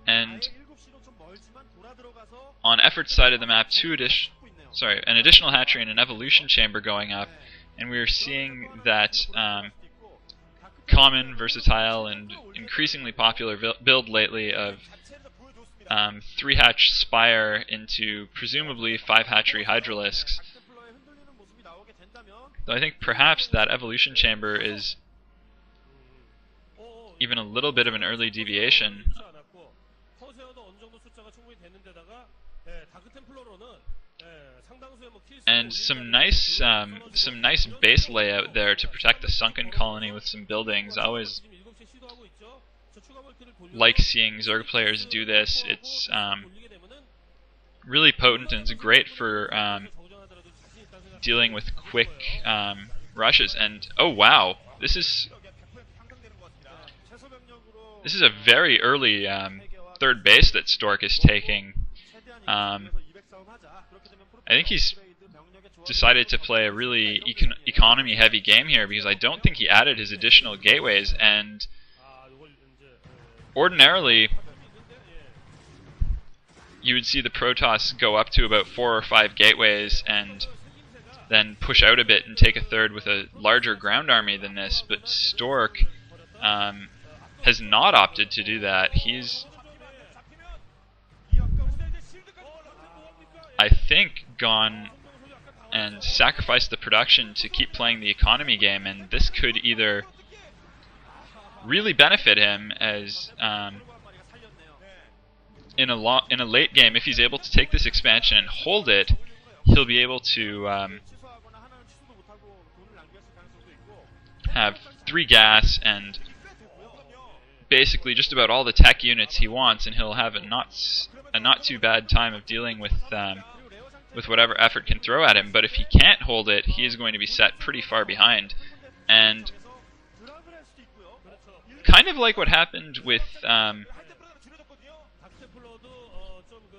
And on Effort's side of the map, an additional hatchery and an evolution chamber going up, and we're seeing that common, versatile, and increasingly popular build lately of 3-hatch Spire into presumably 5-hatchery Hydralisks. Though I think perhaps that evolution chamber is even a little bit of an early deviation. And some nice base layout there to protect the sunken colony with some buildings. I always like seeing Zerg players do this. It's really potent, and it's great for dealing with quick rushes. And oh wow, this is a very early third base that Stork is taking. I think he's decided to play a really economy-heavy game here, because I don't think he added his additional gateways, and ordinarily you would see the Protoss go up to about 4 or 5 gateways and then push out a bit and take a third with a larger ground army than this, but Stork has not opted to do that. He's, I think, gone and sacrificed the production to keep playing the economy game, and this could either really benefit him as in a late game, if he's able to take this expansion and hold it, he'll be able to have 3 gas and basically just about all the tech units he wants, and he'll have a not too bad time of dealing with whatever Effort can throw at him. But if he can't hold it, he is going to be set pretty far behind. And kind of like what happened with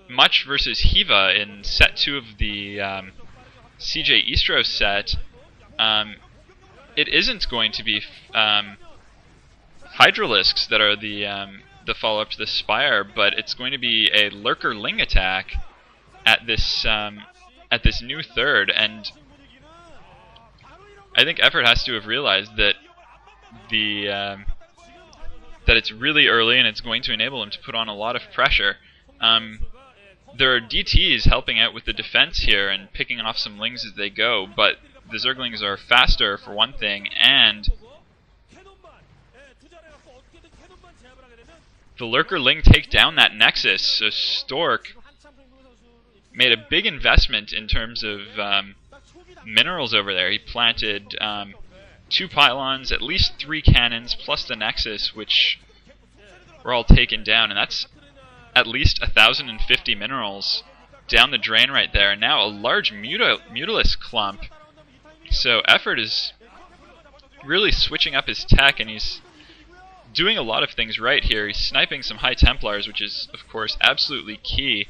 Much versus Hiva in set 2 of the CJ Eastro set, it isn't going to be Hydralisks that are the follow-up to the Spire, but it's going to be a Lurker Ling attack at this new third. And I think Effort has to have realized that that it's really early, and it's going to enable him to put on a lot of pressure. There are DTs helping out with the defense here and picking off some Lings as they go, but the Zerglings are faster for one thing, and the Lurker Ling take down that Nexus, so Stork made a big investment in terms of minerals over there. He planted 2 pylons, at least 3 cannons, plus the Nexus, which were all taken down, and that's at least 1,050 minerals down the drain right there, and now a large Mutalisk clump. So Effort is really switching up his tech, and he's doing a lot of things right here. He's sniping some High Templars, which is, of course, absolutely key,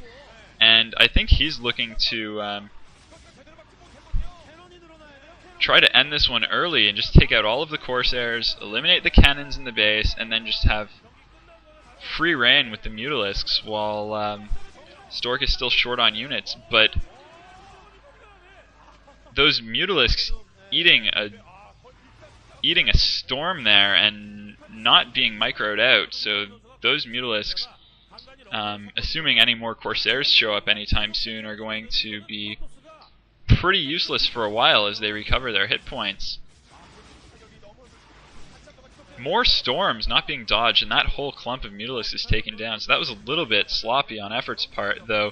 and I think he's looking to try to end this one early and just take out all of the Corsairs, eliminate the cannons in the base, and then just have free reign with the Mutalisks while Stork is still short on units. But those Mutalisks eating a storm there and not being microed out, so those Mutalisks, assuming any more Corsairs show up anytime soon, are going to be pretty useless for a while as they recover their hit points. More storms not being dodged, and that whole clump of Mutalisks is taken down. So that was a little bit sloppy on Effort's part, though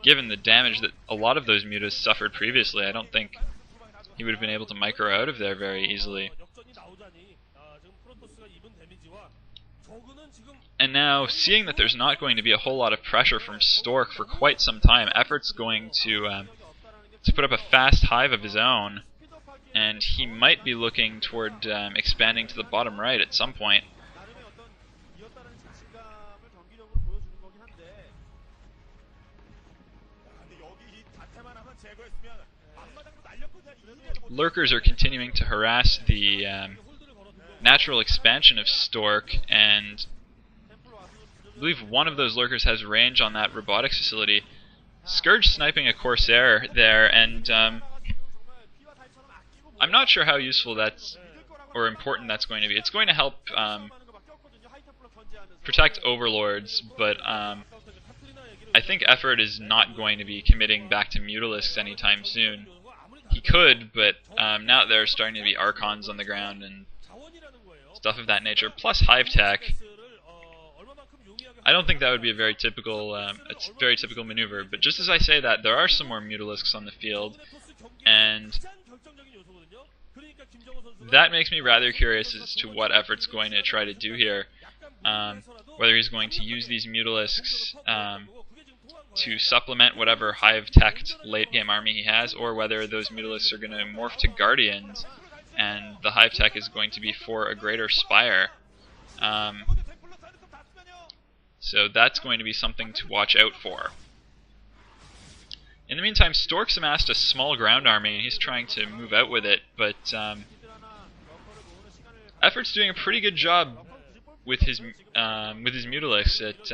given the damage that a lot of those Mutas suffered previously, I don't think he would have been able to micro out of there very easily. And now, seeing that there's not going to be a whole lot of pressure from Stork for quite some time, Effort's going to put up a fast hive of his own, and he might be looking toward expanding to the bottom right at some point. Lurkers are continuing to harass the natural expansion of Stork, and I believe one of those lurkers has range on that robotics facility. Scourge sniping a Corsair there, and I'm not sure how useful that's, or important that's going to be. It's going to help protect overlords, but I think Effort is not going to be committing back to Mutalisks anytime soon. He could, but now there are starting to be Archons on the ground and stuff of that nature, plus Hive Tech. I don't think that would be a very typical maneuver, but just as I say that, there are some more Mutalisks on the field, and that makes me rather curious as to what Effort's going to try to do here. Whether he's going to use these Mutalisks to supplement whatever Hive-teched late-game army he has, or whether those Mutalisks are going to morph to Guardians, and the Hive-tech is going to be for a greater Spire. So that's going to be something to watch out for. In the meantime, Stork's amassed a small ground army, and he's trying to move out with it, but Effort's doing a pretty good job with his Mutalisks at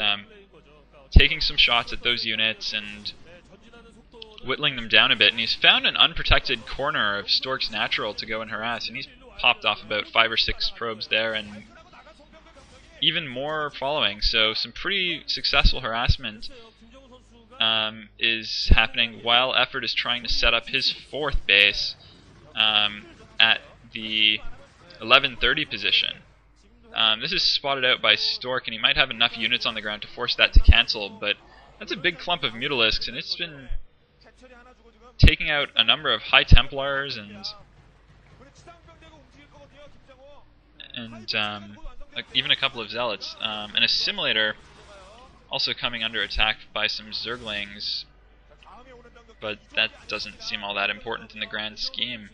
taking some shots at those units and whittling them down a bit, and he's found an unprotected corner of Stork's Natural to go and harass, and he's popped off about 5 or 6 probes there, and even more following, so some pretty successful harassment is happening while Effort is trying to set up his 4th base at the 1130 position. This is spotted out by Stork, and he might have enough units on the ground to force that to cancel, but that's a big clump of Mutalisks, and it's been taking out a number of High Templars and even a couple of Zealots. An Assimilator also coming under attack by some Zerglings, but that doesn't seem all that important in the grand scheme.